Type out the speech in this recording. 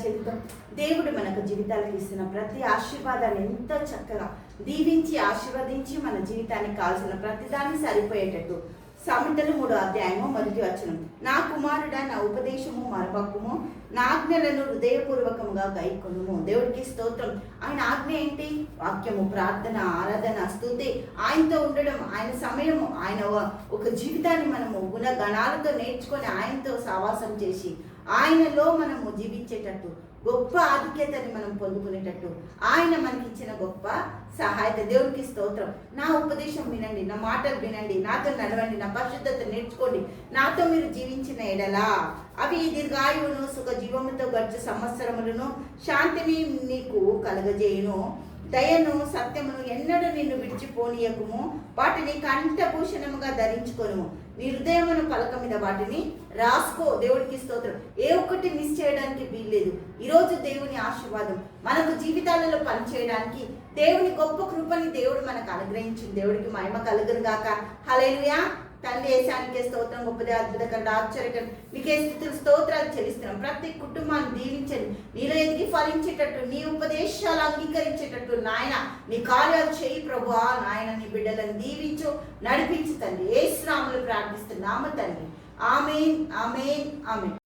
చెల్లితం. దేవుడు మనకు జీవితాలకు ఇస్తున్న ప్రతి ఆశీర్వాదాన్ని ఎంతో చక్కగా దీవించి ఆశీర్వదించి మన జీవితానికి కావాల్సిన ప్రతిదాన్ని సరిపోయేటట్టు సామెతలు 3:1 నా కుమారుడా, నా ఉపదేశము మరపక్కుము, నా ఆజ్ఞలను హృదయపూర్వకముగా గైకొనుము. దేవుడికి స్తోత్రం. ఆయన ఆజ్ఞ ఏంటి? వాక్యము, ప్రార్థన, ఆరాధన, స్తుతి, ఆయనతో ఉండడం, ఆయన సమయము, ఆయన ఒక జీవితాన్ని మనము గుణగణాలతో నేర్చుకొని ఆయనతో సావాసం చేసి ఆయనలో మనము జీవించేటట్టు గొప్ప ఆధిక్యతని మనం పొందుకునేటట్టు ఆయన మనకిచ్చిన గొప్ప సహాయత. దేవుడికి స్తోత్రం. నా ఉపదేశం వినండి, నా మాటలు వినండి, నాతో నడవండి, నా పరిశుద్ధత నేర్చుకోండి, నాతో మీరు జీవించిన ఎడలా అవి దీర్ఘాయువును సుఖ జీవముతో గడిచే సంవత్సరములను శాంతిని నీకు కలగజేయును. దయను సత్యమును ఎన్నడూ నిన్ను విడిచిపోనీయకుము. వాటిని కంఠభూషణముగా ధరించుకొను. నీ హృదయమును పలక మీద వాటిని రాసుకో. దేవుడికి స్తోత్రం. ఏ ఒక్కటి మిస్ చేయడానికి వీల్లేదు. ఈరోజు దేవుని ఆశీర్వాదం మనకు జీవితాలలో పనిచేయడానికి దేవుని గొప్ప కృపని దేవుడు మనకు అనుగ్రహించింది. దేవుడికి మహిమ కలుగును గాక. హల్లెలూయా. తండ్రి యేసానికే స్తోత్రం. గొప్పది, అద్భుతకర, ఆశ్చర్యకరం నీకే స్తుతులు స్తోత్రాలు చెల్లిస్తున్నాం. ప్రతి కుటుంబాన్ని దీవించండి. నీలో ఎదిగి ఫలించేటట్టు, నీ ఉపదేశాలు అంగీకరించేటట్టు నాయన నీ కార్యాలు చేయి ప్రభువా. నాయన నీ బిడ్డలను దీవించు, నడిపించు తండ్రి. యేసు నామములో ప్రార్థిస్తున్నాము తండ్రి. ఆమేన్, ఆమేన్, ఆమేన్.